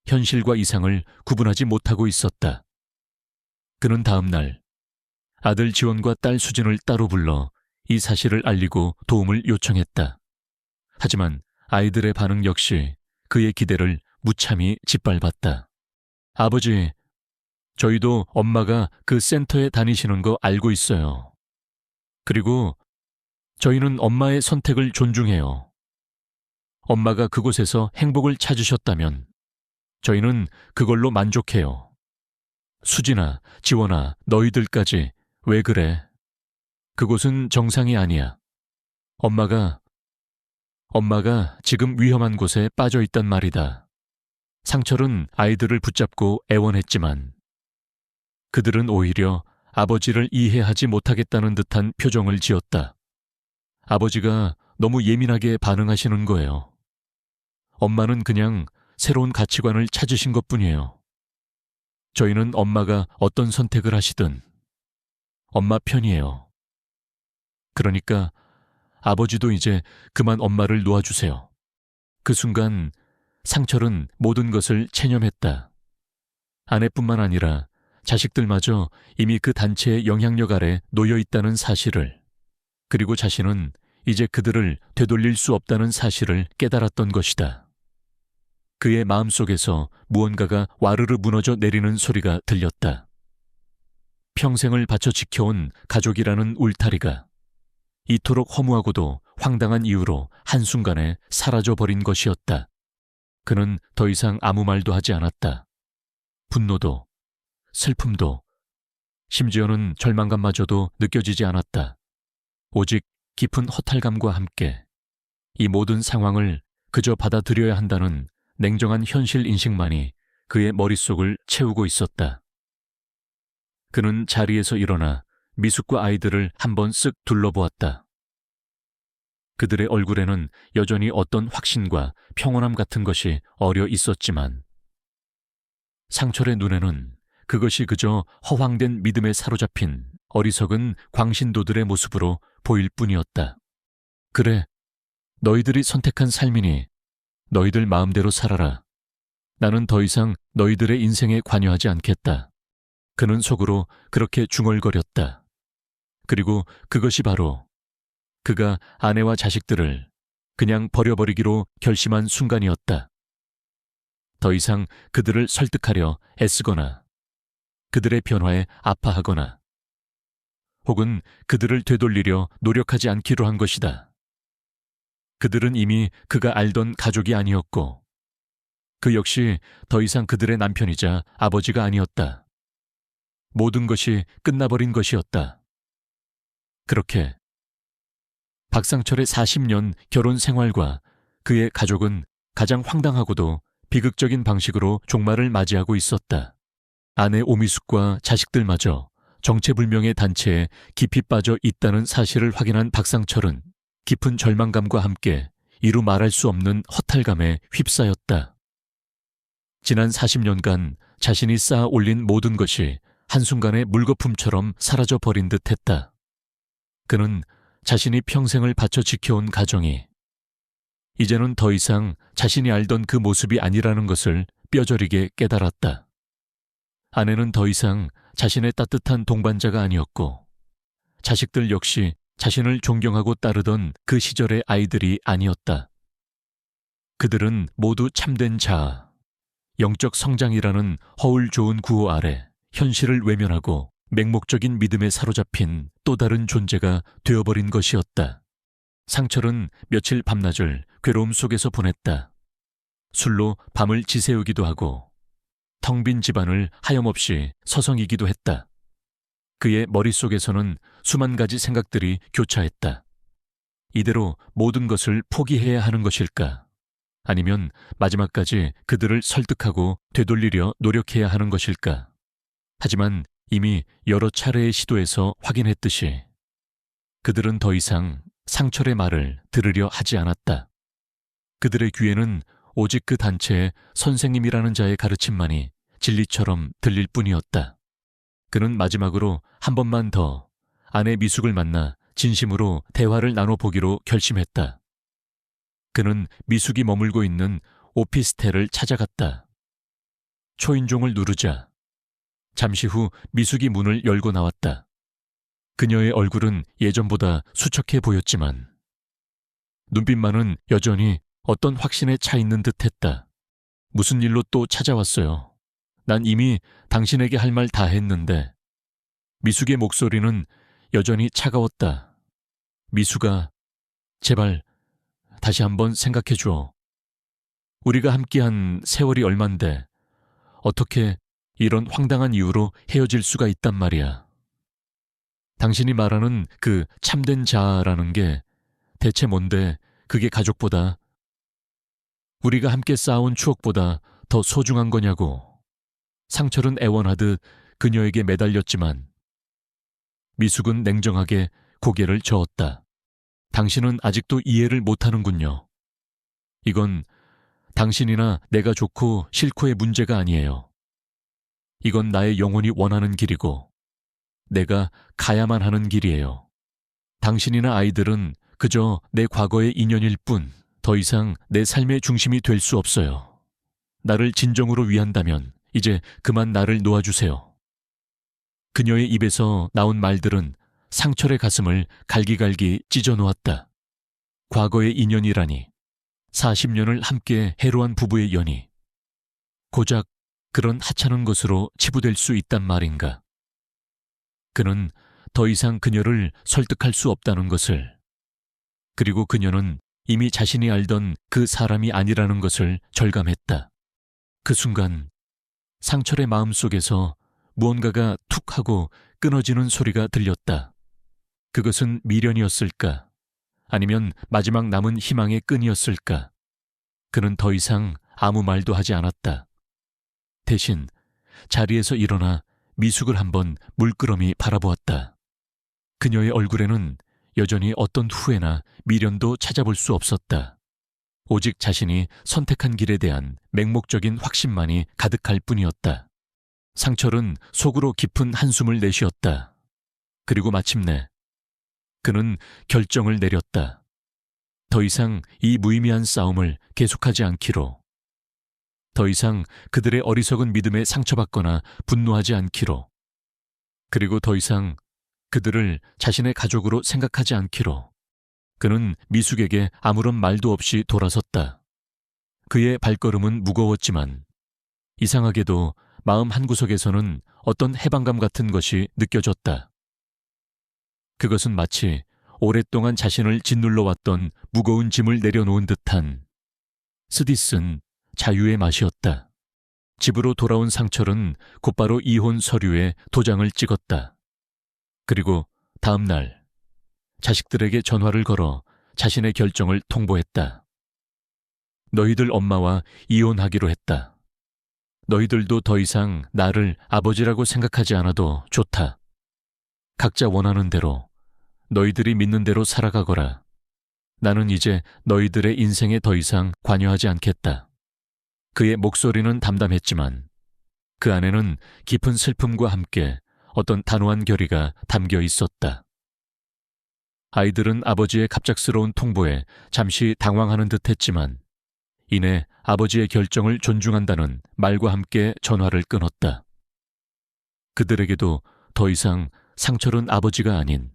현실과 이상을 구분하지 못하고 있었다. 그는 다음 날 아들 지원과 딸 수진을 따로 불러 이 사실을 알리고 도움을 요청했다. 하지만 아이들의 반응 역시 그의 기대를 무참히 짓밟았다. 아버지, 저희도 엄마가 그 센터에 다니시는 거 알고 있어요. 그리고 저희는 엄마의 선택을 존중해요. 엄마가 그곳에서 행복을 찾으셨다면 저희는 그걸로 만족해요. 수진아, 지원아, 너희들까지 왜 그래? 그곳은 정상이 아니야. 엄마가 지금 위험한 곳에 빠져 있단 말이다. 상철은 아이들을 붙잡고 애원했지만 그들은 오히려 아버지를 이해하지 못하겠다는 듯한 표정을 지었다. 아버지가 너무 예민하게 반응하시는 거예요. 엄마는 그냥 새로운 가치관을 찾으신 것뿐이에요. 저희는 엄마가 어떤 선택을 하시든 엄마 편이에요. 그러니까 아버지도 이제 그만 엄마를 놓아주세요. 그 순간 상철은 모든 것을 체념했다. 아내뿐만 아니라 자식들마저 이미 그 단체의 영향력 아래 놓여 있다는 사실을, 그리고 자신은 이제 그들을 되돌릴 수 없다는 사실을 깨달았던 것이다. 그의 마음속에서 무언가가 와르르 무너져 내리는 소리가 들렸다. 평생을 바쳐 지켜온 가족이라는 울타리가 이토록 허무하고도 황당한 이유로 한순간에 사라져버린 것이었다. 그는 더 이상 아무 말도 하지 않았다. 분노도, 슬픔도, 심지어는 절망감마저도 느껴지지 않았다. 오직 깊은 허탈감과 함께 이 모든 상황을 그저 받아들여야 한다는 냉정한 현실 인식만이 그의 머릿속을 채우고 있었다. 그는 자리에서 일어나 미숙과 아이들을 한번 쓱 둘러보았다. 그들의 얼굴에는 여전히 어떤 확신과 평온함 같은 것이 어려 있었지만 상철의 눈에는 그것이 그저 허황된 믿음에 사로잡힌 어리석은 광신도들의 모습으로 보일 뿐이었다. 그래, 너희들이 선택한 삶이니 너희들 마음대로 살아라. 나는 더 이상 너희들의 인생에 관여하지 않겠다. 그는 속으로 그렇게 중얼거렸다. 그리고 그것이 바로 그가 아내와 자식들을 그냥 버려버리기로 결심한 순간이었다. 더 이상 그들을 설득하려 애쓰거나 그들의 변화에 아파하거나 혹은 그들을 되돌리려 노력하지 않기로 한 것이다. 그들은 이미 그가 알던 가족이 아니었고 그 역시 더 이상 그들의 남편이자 아버지가 아니었다. 모든 것이 끝나버린 것이었다. 그렇게 박상철의 40년 결혼 생활과 그의 가족은 가장 황당하고도 비극적인 방식으로 종말을 맞이하고 있었다. 아내 오미숙과 자식들마저 정체불명의 단체에 깊이 빠져 있다는 사실을 확인한 박상철은 깊은 절망감과 함께 이루 말할 수 없는 허탈감에 휩싸였다. 지난 40년간 자신이 쌓아 올린 모든 것이 한순간에 물거품처럼 사라져버린 듯 했다. 그는 자신이 평생을 바쳐 지켜온 가정이 이제는 더 이상 자신이 알던 그 모습이 아니라는 것을 뼈저리게 깨달았다. 아내는 더 이상 자신의 따뜻한 동반자가 아니었고, 자식들 역시 자신을 존경하고 따르던 그 시절의 아이들이 아니었다. 그들은 모두 참된 자아, 영적 성장이라는 허울 좋은 구호 아래 현실을 외면하고 맹목적인 믿음에 사로잡힌 또 다른 존재가 되어버린 것이었다. 상철은 며칠 밤낮을 괴로움 속에서 보냈다. 술로 밤을 지새우기도 하고 텅 빈 집안을 하염없이 서성이기도 했다. 그의 머릿속에서는 수만 가지 생각들이 교차했다. 이대로 모든 것을 포기해야 하는 것일까? 아니면 마지막까지 그들을 설득하고 되돌리려 노력해야 하는 것일까? 하지만 이미 여러 차례의 시도에서 확인했듯이 그들은 더 이상 상철의 말을 들으려 하지 않았다. 그들의 귀에는 오직 그 단체의 선생님이라는 자의 가르침만이 진리처럼 들릴 뿐이었다. 그는 마지막으로 한 번만 더 아내 미숙을 만나 진심으로 대화를 나눠보기로 결심했다. 그는 미숙이 머물고 있는 오피스텔을 찾아갔다. 초인종을 누르자 잠시 후 미숙이 문을 열고 나왔다. 그녀의 얼굴은 예전보다 수척해 보였지만 눈빛만은 여전히 어떤 확신에 차 있는 듯했다. 무슨 일로 또 찾아왔어요? 난 이미 당신에게 할 말 다 했는데. 미숙의 목소리는 여전히 차가웠다. 미숙아, 제발 다시 한번 생각해 줘. 우리가 함께한 세월이 얼만데 어떻게 이런 황당한 이유로 헤어질 수가 있단 말이야. 당신이 말하는 그 참된 자아라는 게 대체 뭔데 그게 가족보다, 우리가 함께 쌓아온 추억보다 더 소중한 거냐고. 상철은 애원하듯 그녀에게 매달렸지만 미숙은 냉정하게 고개를 저었다. 당신은 아직도 이해를 못하는군요. 이건 당신이나 내가 좋고 싫고의 문제가 아니에요. 이건 나의 영혼이 원하는 길이고 내가 가야만 하는 길이에요. 당신이나 아이들은 그저 내 과거의 인연일 뿐 더 이상 내 삶의 중심이 될 수 없어요. 나를 진정으로 위한다면 이제 그만 나를 놓아주세요. 그녀의 입에서 나온 말들은 상철의 가슴을 갈기갈기 찢어놓았다. 과거의 인연이라니, 40년을 함께 해로한 부부의 연이 고작 그런 하찮은 것으로 치부될 수 있단 말인가. 그는 더 이상 그녀를 설득할 수 없다는 것을, 그리고 그녀는 이미 자신이 알던 그 사람이 아니라는 것을 절감했다. 그 순간 상철의 마음속에서 무언가가 툭 하고 끊어지는 소리가 들렸다. 그것은 미련이었을까? 아니면 마지막 남은 희망의 끈이었을까? 그는 더 이상 아무 말도 하지 않았다. 대신 자리에서 일어나 미숙을 한번 물끄러미 바라보았다. 그녀의 얼굴에는 여전히 어떤 후회나 미련도 찾아볼 수 없었다. 오직 자신이 선택한 길에 대한 맹목적인 확신만이 가득할 뿐이었다. 상철은 속으로 깊은 한숨을 내쉬었다. 그리고 마침내 그는 결정을 내렸다. 더 이상 이 무의미한 싸움을 계속하지 않기로. 더 이상 그들의 어리석은 믿음에 상처받거나 분노하지 않기로. 그리고 더 이상 그들을 자신의 가족으로 생각하지 않기로. 그는 미숙에게 아무런 말도 없이 돌아섰다. 그의 발걸음은 무거웠지만 이상하게도 마음 한구석에서는 어떤 해방감 같은 것이 느껴졌다. 그것은 마치 오랫동안 자신을 짓눌러 왔던 무거운 짐을 내려놓은 듯한 쓰디쓴 자유의 맛이었다. 집으로 돌아온 상철은 곧바로 이혼 서류에 도장을 찍었다. 그리고 다음 날 자식들에게 전화를 걸어 자신의 결정을 통보했다. 너희들 엄마와 이혼하기로 했다. 너희들도 더 이상 나를 아버지라고 생각하지 않아도 좋다. 각자 원하는 대로, 너희들이 믿는 대로 살아가거라. 나는 이제 너희들의 인생에 더 이상 관여하지 않겠다. 그의 목소리는 담담했지만 그 안에는 깊은 슬픔과 함께 어떤 단호한 결의가 담겨 있었다. 아이들은 아버지의 갑작스러운 통보에 잠시 당황하는 듯했지만 이내 아버지의 결정을 존중한다는 말과 함께 전화를 끊었다. 그들에게도 더 이상 상철은 아버지가 아닌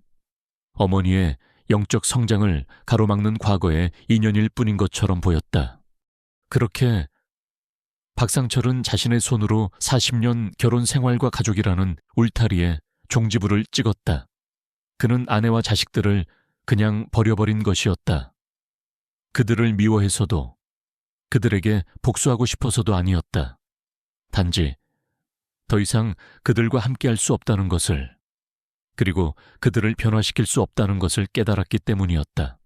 어머니의 영적 성장을 가로막는 과거의 인연일 뿐인 것처럼 보였다. 그렇게 박상철은 자신의 손으로 40년 결혼 생활과 가족이라는 울타리에 종지부를 찍었다. 그는 아내와 자식들을 그냥 버려버린 것이었다. 그들을 미워해서도, 그들에게 복수하고 싶어서도 아니었다. 단지 더 이상 그들과 함께할 수 없다는 것을, 그리고 그들을 변화시킬 수 없다는 것을 깨달았기 때문이었다.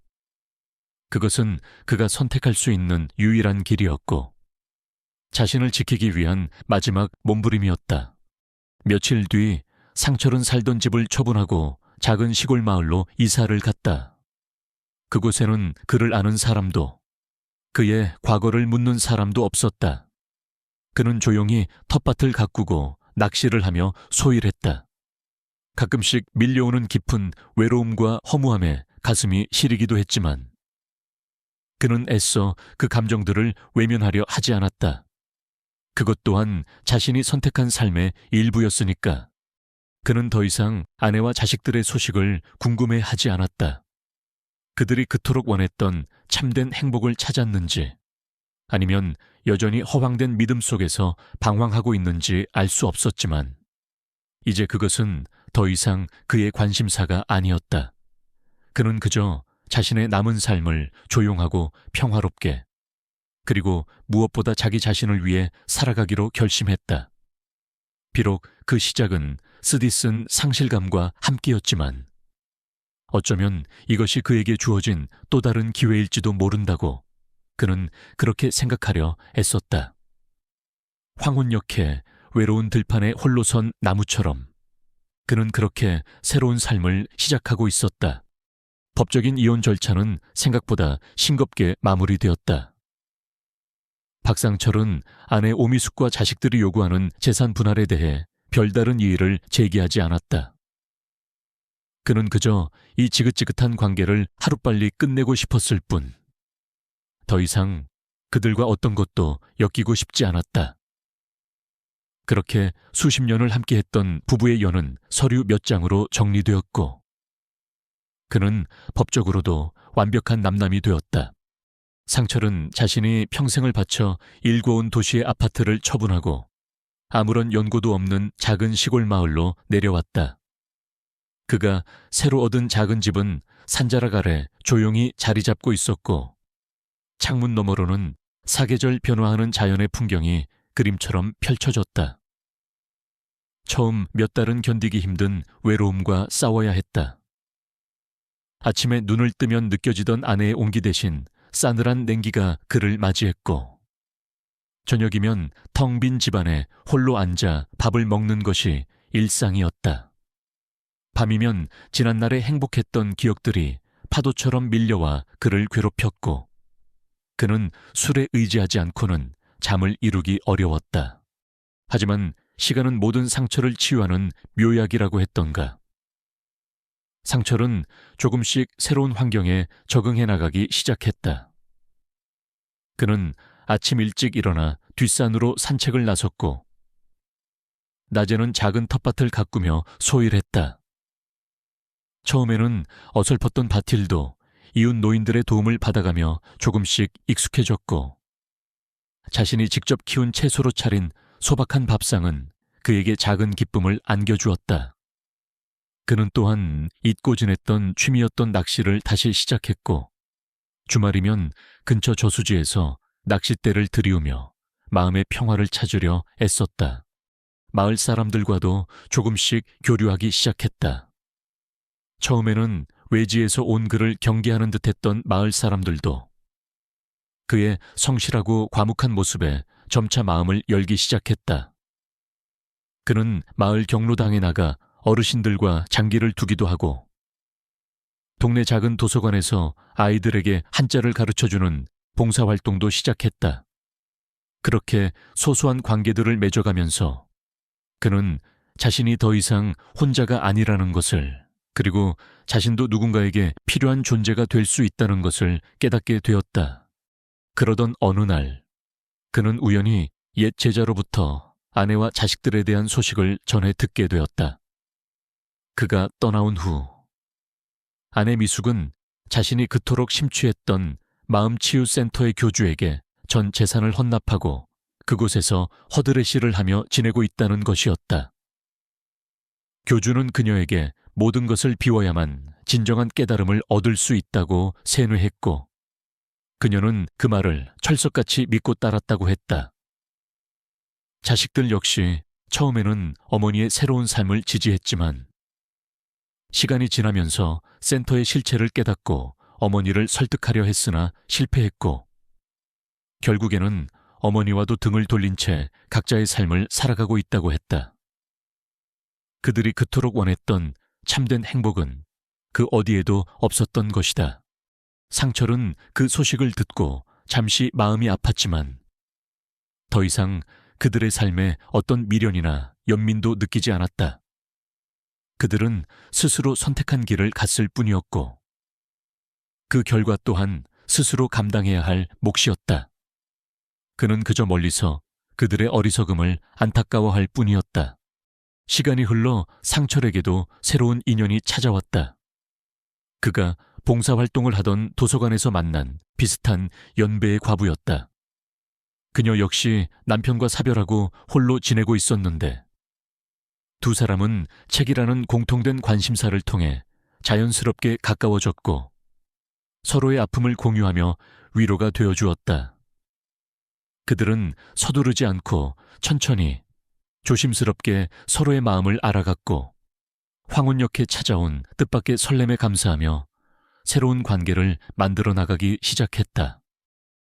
그것은 그가 선택할 수 있는 유일한 길이었고 자신을 지키기 위한 마지막 몸부림이었다. 며칠 뒤 상철은 살던 집을 처분하고 작은 시골 마을로 이사를 갔다. 그곳에는 그를 아는 사람도, 그의 과거를 묻는 사람도 없었다. 그는 조용히 텃밭을 가꾸고 낚시를 하며 소일했다. 가끔씩 밀려오는 깊은 외로움과 허무함에 가슴이 시리기도 했지만 그는 애써 그 감정들을 외면하려 하지 않았다. 그것 또한 자신이 선택한 삶의 일부였으니까 그는 더 이상 아내와 자식들의 소식을 궁금해하지 않았다. 그들이 그토록 원했던 참된 행복을 찾았는지 아니면 여전히 허황된 믿음 속에서 방황하고 있는지 알 수 없었지만 이제 그것은 더 이상 그의 관심사가 아니었다. 그는 그저 자신의 남은 삶을 조용하고 평화롭게 그리고 무엇보다 자기 자신을 위해 살아가기로 결심했다. 비록 그 시작은 쓰디쓴 상실감과 함께였지만 어쩌면 이것이 그에게 주어진 또 다른 기회일지도 모른다고 그는 그렇게 생각하려 애썼다. 황혼역해 외로운 들판에 홀로 선 나무처럼 그는 그렇게 새로운 삶을 시작하고 있었다. 법적인 이혼 절차는 생각보다 싱겁게 마무리되었다. 박상철은 아내 오미숙과 자식들이 요구하는 재산 분할에 대해 별다른 이의를 제기하지 않았다. 그는 그저 이 지긋지긋한 관계를 하루빨리 끝내고 싶었을 뿐, 더 이상 그들과 어떤 것도 엮이고 싶지 않았다. 그렇게 수십 년을 함께했던 부부의 연은 서류 몇 장으로 정리되었고 그는 법적으로도 완벽한 남남이 되었다. 상철은 자신이 평생을 바쳐 일궈온 도시의 아파트를 처분하고 아무런 연고도 없는 작은 시골 마을로 내려왔다. 그가 새로 얻은 작은 집은 산자락 아래 조용히 자리 잡고 있었고 창문 너머로는 사계절 변화하는 자연의 풍경이 그림처럼 펼쳐졌다. 처음 몇 달은 견디기 힘든 외로움과 싸워야 했다. 아침에 눈을 뜨면 느껴지던 아내의 온기 대신 싸늘한 냉기가 그를 맞이했고 저녁이면 텅 빈 집안에 홀로 앉아 밥을 먹는 것이 일상이었다. 밤이면 지난날에 행복했던 기억들이 파도처럼 밀려와 그를 괴롭혔고 그는 술에 의지하지 않고는 잠을 이루기 어려웠다. 하지만 시간은 모든 상처를 치유하는 묘약이라고 했던가. 상철은 조금씩 새로운 환경에 적응해 나가기 시작했다. 그는 아침 일찍 일어나 뒷산으로 산책을 나섰고 낮에는 작은 텃밭을 가꾸며 소일했다. 처음에는 어설펐던 밭일도 이웃 노인들의 도움을 받아가며 조금씩 익숙해졌고 자신이 직접 키운 채소로 차린 소박한 밥상은 그에게 작은 기쁨을 안겨주었다. 그는 또한 잊고 지냈던 취미였던 낚시를 다시 시작했고 주말이면 근처 저수지에서 낚싯대를 들이우며 마음의 평화를 찾으려 애썼다. 마을 사람들과도 조금씩 교류하기 시작했다. 처음에는 외지에서 온 그를 경계하는 듯했던 마을 사람들도 그의 성실하고 과묵한 모습에 점차 마음을 열기 시작했다. 그는 마을 경로당에 나가 어르신들과 장기를 두기도 하고 동네 작은 도서관에서 아이들에게 한자를 가르쳐주는 봉사활동도 시작했다. 그렇게 소소한 관계들을 맺어가면서 그는 자신이 더 이상 혼자가 아니라는 것을 그리고 자신도 누군가에게 필요한 존재가 될 수 있다는 것을 깨닫게 되었다. 그러던 어느 날 그는 우연히 옛 제자로부터 아내와 자식들에 대한 소식을 전해 듣게 되었다. 그가 떠나온 후 아내 미숙은 자신이 그토록 심취했던 마음치유센터의 교주에게 전 재산을 헌납하고 그곳에서 허드레시를 하며 지내고 있다는 것이었다. 교주는 그녀에게 모든 것을 비워야만 진정한 깨달음을 얻을 수 있다고 세뇌했고 그녀는 그 말을 철석같이 믿고 따랐다고 했다. 자식들 역시 처음에는 어머니의 새로운 삶을 지지했지만 시간이 지나면서 센터의 실체를 깨닫고 어머니를 설득하려 했으나 실패했고 결국에는 어머니와도 등을 돌린 채 각자의 삶을 살아가고 있다고 했다. 그들이 그토록 원했던 참된 행복은 그 어디에도 없었던 것이다. 상철은 그 소식을 듣고 잠시 마음이 아팠지만 더 이상 그들의 삶에 어떤 미련이나 연민도 느끼지 않았다. 그들은 스스로 선택한 길을 갔을 뿐이었고 그 결과 또한 스스로 감당해야 할 몫이었다. 그는 그저 멀리서 그들의 어리석음을 안타까워할 뿐이었다. 시간이 흘러 상철에게도 새로운 인연이 찾아왔다. 그가 봉사활동을 하던 도서관에서 만난 비슷한 연배의 과부였다. 그녀 역시 남편과 사별하고 홀로 지내고 있었는데 두 사람은 책이라는 공통된 관심사를 통해 자연스럽게 가까워졌고 서로의 아픔을 공유하며 위로가 되어주었다. 그들은 서두르지 않고 천천히 조심스럽게 서로의 마음을 알아갔고 황혼역에 찾아온 뜻밖의 설렘에 감사하며 새로운 관계를 만들어 나가기 시작했다.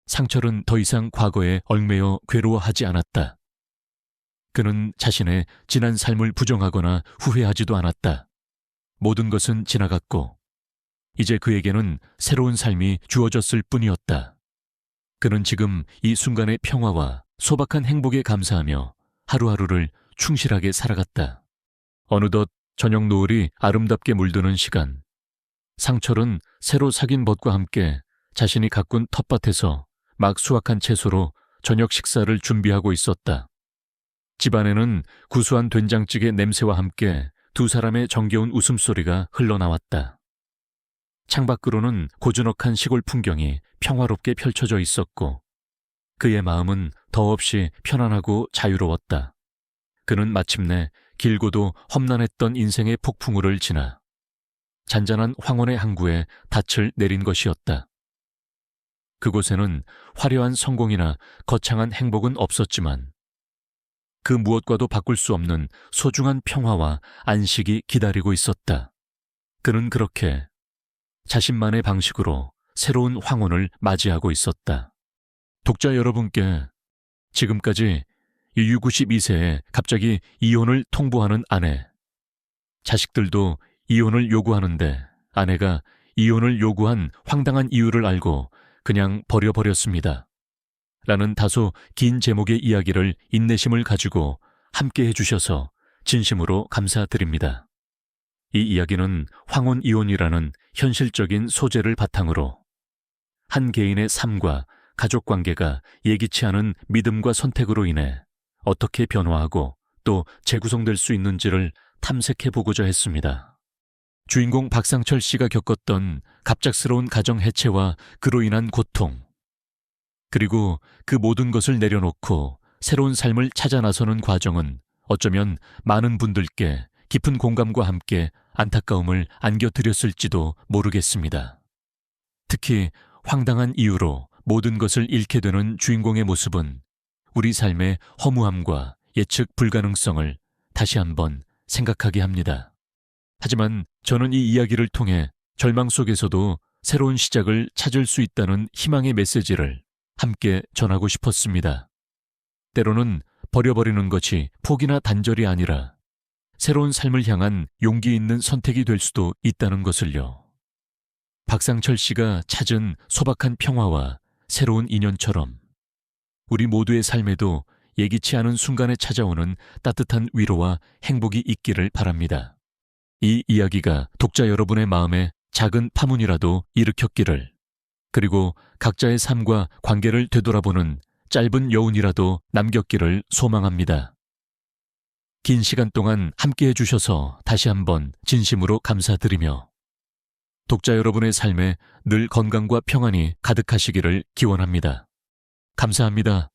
상철은 더 이상 과거에 얽매여 괴로워하지 않았다. 그는 자신의 지난 삶을 부정하거나 후회하지도 않았다. 모든 것은 지나갔고 이제 그에게는 새로운 삶이 주어졌을 뿐이었다. 그는 지금 이 순간의 평화와 소박한 행복에 감사하며 하루하루를 충실하게 살아갔다. 어느덧 저녁 노을이 아름답게 물드는 시간, 상철은 새로 사귄 벗과 함께 자신이 가꾼 텃밭에서 막 수확한 채소로 저녁 식사를 준비하고 있었다. 집안에는 구수한 된장찌개 냄새와 함께 두 사람의 정겨운 웃음소리가 흘러나왔다. 창밖으로는 고즈넉한 시골 풍경이 평화롭게 펼쳐져 있었고 그의 마음은 더없이 편안하고 자유로웠다. 그는 마침내 길고도 험난했던 인생의 폭풍우를 지나 잔잔한 황혼의 항구에 닻을 내린 것이었다. 그곳에는 화려한 성공이나 거창한 행복은 없었지만 그 무엇과도 바꿀 수 없는 소중한 평화와 안식이 기다리고 있었다. 그는 그렇게 자신만의 방식으로 새로운 황혼을 맞이하고 있었다. 독자 여러분께 지금까지 유유 92세에 갑자기 이혼을 통보하는 아내, 자식들도 이혼을 요구하는데 아내가 이혼을 요구한 황당한 이유를 알고 그냥 버려버렸습니다. 라는 다소 긴 제목의 이야기를 인내심을 가지고 함께 해주셔서 진심으로 감사드립니다. 이 이야기는 황혼 이혼이라는 현실적인 소재를 바탕으로 한 개인의 삶과 가족관계가 예기치 않은 믿음과 선택으로 인해 어떻게 변화하고 또 재구성될 수 있는지를 탐색해보고자 했습니다. 주인공 박상철 씨가 겪었던 갑작스러운 가정 해체와 그로 인한 고통, 그리고 그 모든 것을 내려놓고 새로운 삶을 찾아 나서는 과정은 어쩌면 많은 분들께 깊은 공감과 함께 안타까움을 안겨드렸을지도 모르겠습니다. 특히 황당한 이유로 모든 것을 잃게 되는 주인공의 모습은 우리 삶의 허무함과 예측 불가능성을 다시 한번 생각하게 합니다. 하지만 저는 이 이야기를 통해 절망 속에서도 새로운 시작을 찾을 수 있다는 희망의 메시지를 함께 전하고 싶었습니다. 때로는 버려버리는 것이 포기나 단절이 아니라 새로운 삶을 향한 용기 있는 선택이 될 수도 있다는 것을요. 박상철 씨가 찾은 소박한 평화와 새로운 인연처럼 우리 모두의 삶에도 예기치 않은 순간에 찾아오는 따뜻한 위로와 행복이 있기를 바랍니다. 이 이야기가 독자 여러분의 마음에 작은 파문이라도 일으켰기를 그리고 각자의 삶과 관계를 되돌아보는 짧은 여운이라도 남겼기를 소망합니다. 긴 시간 동안 함께해 주셔서 다시 한번 진심으로 감사드리며 독자 여러분의 삶에 늘 건강과 평안이 가득하시기를 기원합니다. 감사합니다.